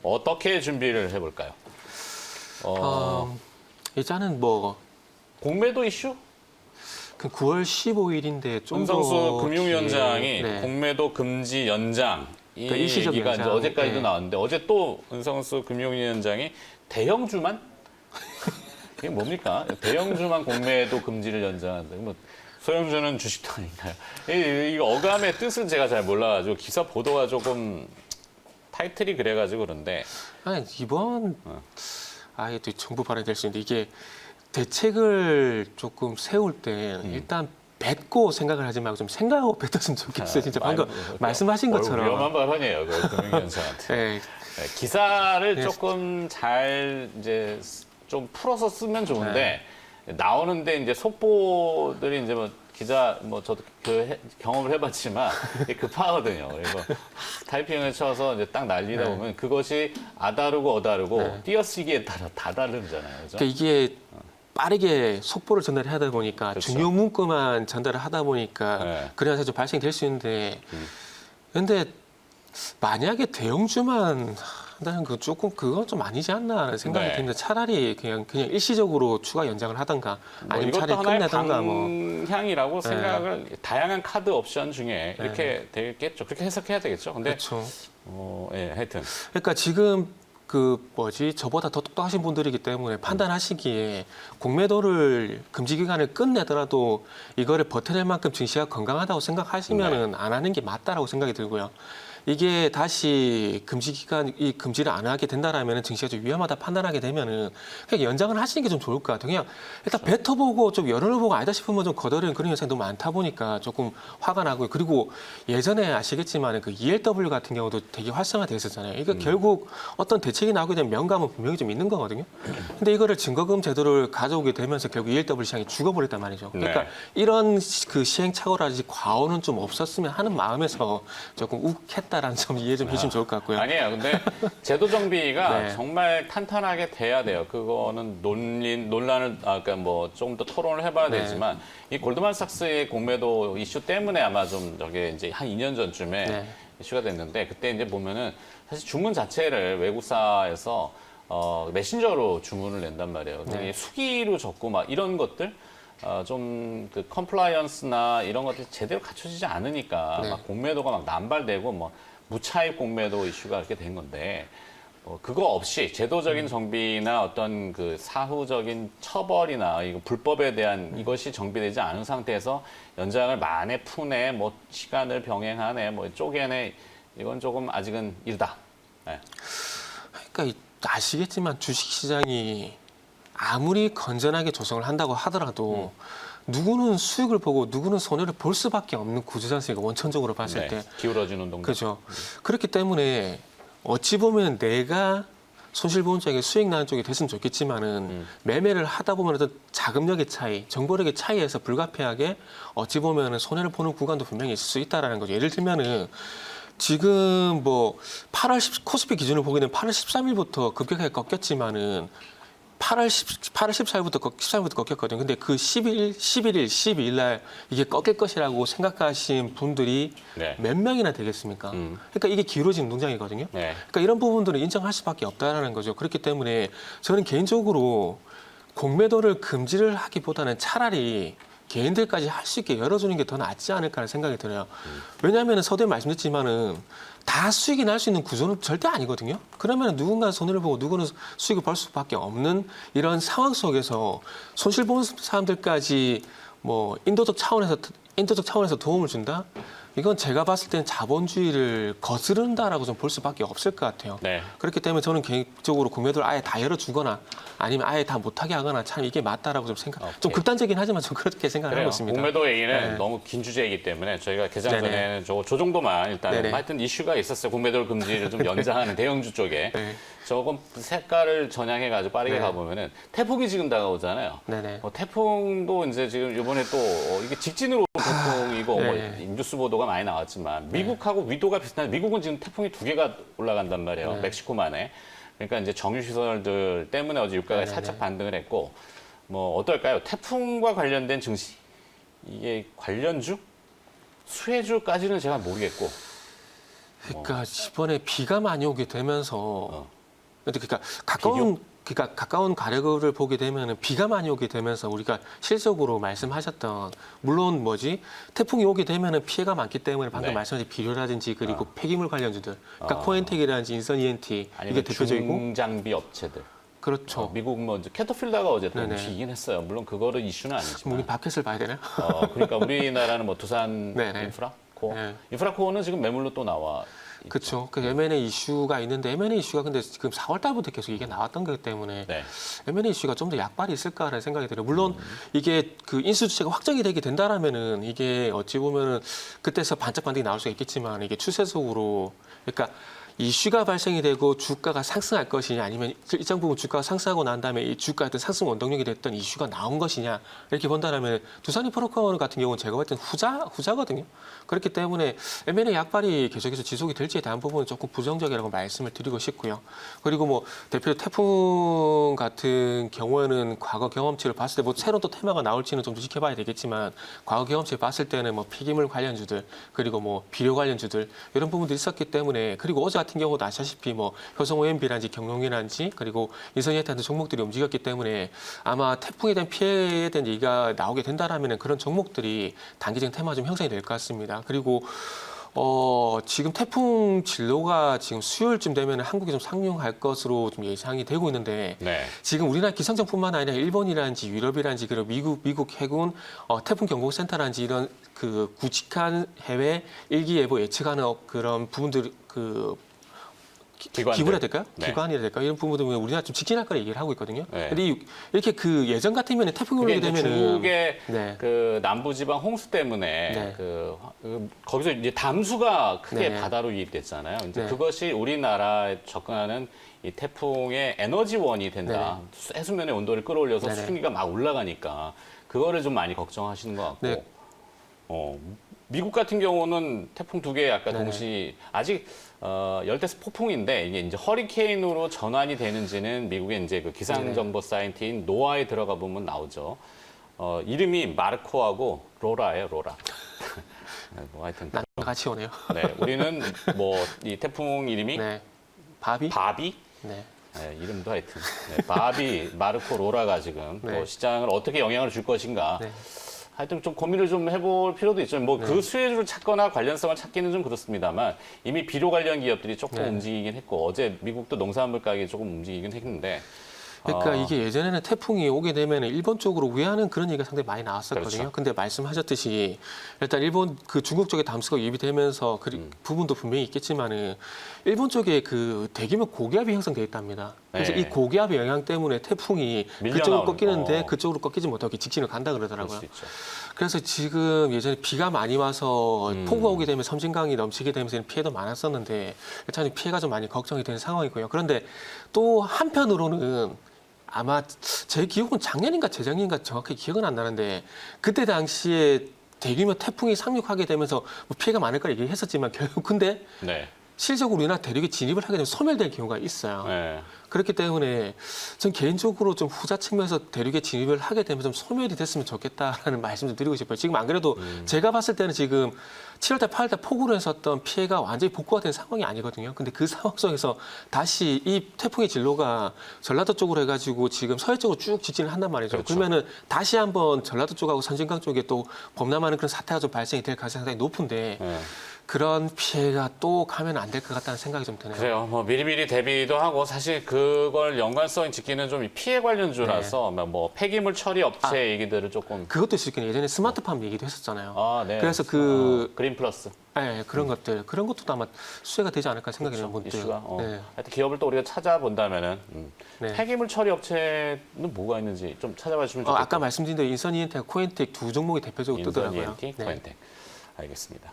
어떻게 준비를 해볼까요? 일단은 뭐 공매도 이슈? 그 9월 15일인데 좀 더 은성수 금융위원장이 네. 공매도 금지 연장 이 그러니까 일시적 얘기가 이제 연장. 어제까지도 네. 나왔는데 어제 또 은성수 금융위원장이 대형주만 이게 뭡니까? 대형주만 공매도 금지를 연장한다. 뭐 소형주는 주식도 아닌가요? 이 어감의 뜻은 제가 잘 몰라가지고 기사 보도가 조금 타이틀이 그래가지고 그런데 아니, 이번 아예 또 정부 발언이 될 수 있는데 이게 대책을 조금 세울 때 일단 뱉고 생각을 하지 말고 좀 생각하고 뱉었으면 좋겠어요. 진짜 방금 말씀하신 것처럼. 위험한 발언이에요, 그 금융위원장한테. 네, 네, 기사를 네. 조금 잘 이제 좀 풀어서 쓰면 좋은데 나오는데 이제 속보들이 이제 뭐 기자 뭐 저도 경험을 해봤지만 이게 급하거든요. 그리고 타이핑을 쳐서 이제 딱 날리다 보면 그것이 아다르고 어다르고 띄어쓰기에 따라 다 다르잖아요. 그죠? 그러니까 이게 빠르게 속보를 전달하다 보니까 그렇죠. 중요 문구만 전달을 하다 보니까 네. 그래서 좀 발생될 수 있는데 근데 만약에 대형주만 한다는 거 조금 그건 좀 아니지 않나 하는 생각이 네. 드는데 차라리 그냥 일시적으로 추가 연장을 하던가 아니면 이것도 차라리 하나의 끝내던가 뭐 방향이라고 생각을 다양한 카드 옵션 중에 이렇게 되겠죠. 그렇게 해석해야 되겠죠. 근데 그렇죠. 예, 하여튼 그러니까 지금 저보다 더 똑똑하신 분들이기 때문에 판단하시기에 공매도를 금지 기간을 끝내더라도 이거를 버텨낼 만큼 증시가 건강하다고 생각하시면은 안 하는 게 맞다라고 생각이 들고요. 이게 다시 이 금지를 안 하게 된다라면 증시가 좀 위험하다 판단하게 되면은 그냥 연장을 하시는 게 좀 좋을 것 같아요. 그냥 일단 뱉어보고 좀 여론을 보고 아니다 싶으면 좀 거둬내는 그런 현상이 너무 많다 보니까 조금 화가 나고요. 그리고 예전에 아시겠지만 그 ELW 같은 경우도 되게 활성화돼 있었잖아요. 이거 결국 어떤 대책이 나오게 되면 명감은 분명히 좀 있는 거거든요. 근데 이거를 증거금 제도를 가져오게 되면서 결국 ELW 시장이 죽어버렸단 말이죠. 그러니까 네. 이런 그 시행착오라든지 과오는 좀 없었으면 하는 마음에서 조금 욱했다라는 점 이해 좀 해주시면 좋을 것 같고요. 아니에요. 근데 제도 정비가 네. 정말 탄탄하게 돼야 돼요. 그거는 논란을 그러니까 뭐 조금 더 토론을 해봐야 네. 되지만 이 골드만삭스의 공매도 이슈 때문에 아마 좀 저게 이제 한 2년 전쯤에 네. 이슈가 됐는데 그때 이제 보면은 사실 주문 자체를 외국사에서 메신저로 주문을 낸단 말이에요. 네. 수기로 적고 막 이런 것들 좀 그 컴플라이언스나 이런 것들이 제대로 갖춰지지 않으니까 네. 막 공매도가 막 남발되고 뭐 무차입 공매도 이슈가 이렇게 된 건데 그거 없이 제도적인 정비나 어떤 그 사후적인 처벌이나 이거 불법에 대한 이것이 정비되지 않은 상태에서 연장을 만에 푸네 뭐 시간을 병행하네 뭐 쪼개네 이건 조금 아직은 이르다. 네. 그러니까 아시겠지만 주식시장이 아무리 건전하게 조성을 한다고 하더라도 누구는 수익을 보고 누구는 손해를 볼 수밖에 없는 구조지 않습니까? 원천적으로 봤을 때. 기울어지는 동작. 그렇죠. 그렇기 때문에 어찌 보면 내가 손실 보는 쪽에 수익 나는 쪽이 됐으면 좋겠지만은 매매를 하다 보면 어떤 자금력의 차이, 정보력의 차이에서 불가피하게 어찌 보면은 손해를 보는 구간도 분명히 있을 수 있다라는 거죠. 예를 들면은 지금 뭐 코스피 기준으로 보게 되면 8월 13일부터 급격하게 꺾였지만은 8월 14일부터 꺾였거든요. 근데 그 11일, 12일 날 이게 꺾일 것이라고 생각하신 분들이 네. 몇 명이나 되겠습니까? 그러니까 이게 기울어진 농장이거든요. 네. 그러니까 이런 부분들은 인정할 수밖에 없다라는 거죠. 그렇기 때문에 저는 개인적으로 공매도를 금지를 하기보다는 차라리 개인들까지 할 수 있게 열어주는 게 더 낫지 않을까라는 생각이 들어요. 왜냐하면 서두에 말씀드렸지만은 다 수익이 날 수 있는 구조는 절대 아니거든요. 그러면 누군가 손해를 보고 누구는 수익을 벌 수밖에 없는 이런 상황 속에서 손실 보는 사람들까지 뭐 인도적 차원에서 도움을 준다? 이건 제가 봤을 때는 자본주의를 거스른다라고 좀 볼 수밖에 없을 것 같아요. 네. 그렇기 때문에 저는 개인적으로 공매도를 아예 다 열어주거나 아니면 아예 다 못하게 하거나 참 이게 맞다라고 좀 좀 극단적이긴 하지만 좀 그렇게 생각을 하고 있습니다. 공매도 얘기는 네. 너무 긴 주제이기 때문에 저희가 개장 네네. 전에는 저 정도만 일단 네네. 하여튼 이슈가 있었어요. 공매도 금지를 좀 연장하는 대형주 쪽에. 네. 조금 색깔을 전향해가지고 빠르게 네. 가보면은 태풍이 지금 다가오잖아요. 네네. 태풍도 이제 지금 이번에 또 이게 직진으로 태풍이고 네. 뭐 뉴스 보도가 많이 나왔지만 미국하고 위도가 비슷한데 미국은 지금 태풍이 2개가 올라간단 말이에요. 네. 멕시코만에. 그러니까 이제 정유시설들 때문에 어제 유가가 네네네. 살짝 반등을 했고 뭐 어떨까요? 태풍과 관련된 증시 이게 관련주? 수혜주까지는 제가 모르겠고 그러니까 이번에 비가 많이 오게 되면서 그러니까 가까운 가래를 보게 되면은 비가 많이 오게 되면서 우리가 실적으로 말씀하셨던 물론 태풍이 오게 되면은 피해가 많기 때문에 방금 네. 말씀하신 비료라든지 그리고 폐기물 관련주들 그러니까 코엔텍이라든지 인선 ENT 이게 아니면 대표적이고 중장비 업체들. 그렇죠. 미국 캐터필러가 어제 또 네네. 움직이긴 했어요. 물론 그거는 이슈는 아니지만. 우리 마켓을 봐야 되나요? 그러니까 우리나라는 두산 네네. 인프라코어. 네. 인프라코어는 지금 매물로 또 나와. 그렇죠. 그 M&A 이슈가 있는데 M&A 이슈가 근데 지금 4월 달부터 계속 이게 나왔던 거기 때문에 네. M&A 이슈가 좀 더 약발이 있을까라는 생각이 들어요. 물론 이게 그 인수 주체가 확정이 되게 된다라면은 이게 어찌 보면은 그때서 반짝반짝이 나올 수가 있겠지만 이게 추세적으로 그러니까 이슈가 발생이 되고 주가가 상승할 것이냐 아니면 일정 부분 주가가 상승하고 난 다음에 이 주가의 어떤 상승 원동력이 됐던 이슈가 나온 것이냐 이렇게 본다면 두산인프라코어 같은 경우는 제가 볼 때는 후자거든요. 그렇기 때문에 M&A 약발이 계속해서 지속이 될지에 대한 부분은 조금 부정적이라고 말씀을 드리고 싶고요. 그리고 대표 태풍 같은 경우에는 과거 경험치를 봤을 때 새로운 또 테마가 나올지는 좀 지켜봐야 되겠지만 과거 경험치를 봤을 때는 폐기물 관련주들 그리고 비료 관련주들 이런 부분들이 있었기 때문에 그리고 어제 같은 경우도 아시다시피 효성 OMB라든지 경영이라든지 그리고 인선이한테 같은 종목들이 움직였기 때문에 아마 태풍에 대한 피해에 대한 얘기가 나오게 된다라면 그런 종목들이 단기적인 테마 좀 형성이 될 것 같습니다. 그리고 지금 태풍 진로가 지금 수요일쯤 되면 한국에 좀 상륙할 것으로 좀 예상이 되고 있는데 네. 지금 우리나라 기상청뿐만 아니라 일본이라든지 유럽이라든지 그리고 미국 해군 태풍 경보센터라든지 이런 그 굵직한 해외 일기예보 예측하는 그런 부분들 기구라 될까요? 네. 기관이라 될까요? 이런 부분들 보면 우리나라 좀 직진할 거라 얘기를 하고 있거든요. 네. 근데 이렇게 그 예전 같으면 태풍이 그게 오게 이제 되면은 중국의 네. 그 남부지방 홍수 때문에 네. 거기서 이제 담수가 크게 네. 바다로 유입됐잖아요. 이제 네. 그것이 우리나라에 접근하는 이 태풍의 에너지원이 된다. 해수면의 온도를 끌어올려서 네네. 수증기가 막 올라가니까 그거를 좀 많이 걱정하시는 것 같고. 네. 미국 같은 경우는 태풍 두 개 아까 네네. 동시 아직 열대스 폭풍인데 이게 이제 허리케인으로 전환이 되는지는 미국의 이제 그 기상정보 사이트인 노아에 들어가 보면 나오죠. 이름이 마르코하고 로라예요, 로라. 하여튼 난 같이 오네요. 네, 우리는 이 태풍 이름이 네. 바비? 바비. 네. 네, 이름도 하여튼 바비, 마르코, 로라가 지금 네. 또 시장을 어떻게 영향을 줄 것인가. 네. 하여튼 좀 고민을 좀 해볼 필요도 있죠. 그 수혜주를 찾거나 관련성을 찾기는 좀 그렇습니다만 이미 비료 관련 기업들이 조금 움직이긴 했고 어제 미국도 농산물 가격이 조금 움직이긴 했는데 그러니까 이게 예전에는 태풍이 오게 되면 일본 쪽으로 우회하는 그런 얘기가 상당히 많이 나왔었거든요. 그렇죠. 근데 말씀하셨듯이 일단 일본 그 중국 쪽에 담수가 유입이 되면서 그 부분도 분명히 있겠지만은 일본 쪽에 그 대규모 고기압이 형성돼 있답니다. 그래서 네. 이 고기압의 영향 때문에 태풍이 밀려 그쪽으로 나오는 꺾이는데 거. 그쪽으로 꺾이지 못하고 직진을 간다 그럴 그러더라고요. 수 있죠. 그래서 지금 예전에 비가 많이 와서 폭우가 오게 되면 섬진강이 넘치게 되면서 피해도 많았었는데 일단 피해가 좀 많이 걱정이 되는 상황이고요. 그런데 또 한편으로는 아마 제 기억은 작년인가 재작년인가 정확히 기억은 안 나는데 그때 당시에 대규모 태풍이 상륙하게 되면서 피해가 많을 걸 얘기했었지만 결국 근데 네. 실적으로 우리나라 대륙에 진입을 하게 되면 소멸될 경우가 있어요. 네. 그렇기 때문에 전 개인적으로 좀 후자 측면에서 대륙에 진입을 하게 되면 좀 소멸이 됐으면 좋겠다라는 말씀 좀 드리고 싶어요. 지금 안 그래도 제가 봤을 때는 지금 7월달, 8월달 폭우로 했었던 피해가 완전히 복구가 된 상황이 아니거든요. 근데 그 상황 속에서 다시 이 태풍의 진로가 전라도 쪽으로 해가지고 지금 서해 쪽으로 쭉 직진을 한단 말이죠. 그렇죠. 그러면은 다시 한번 전라도 쪽하고 선진강 쪽에 또 범람하는 그런 사태가 좀 발생이 될 가능성이 상당히 높은데 네. 그런 피해가 또 가면 안 될 것 같다는 생각이 좀 드네요. 그래요. 미리미리 대비도 하고 사실 그걸 연관성 짓기는 좀 피해 관련주라서 폐기물 처리 업체 얘기들을 조금 그것도 있을 거예요. 예전에 스마트팜 얘기도 했었잖아요. 네. 그래서 그린 플러스 네, 그런 것들, 그런 것도 아마 수혜가 되지 않을까 생각이 드는 분들. 이슈가 네. 하여튼 기업을 또 우리가 찾아본다면은 네. 폐기물 처리 업체는 뭐가 있는지 좀 찾아봐 주시면 좋겠고 아까 말씀드린 대로 인선 이엔텍, 코엔텍 두 종목이 대표적으로 인선 뜨더라고요. ENT, 네. 코엔텍. 알겠습니다.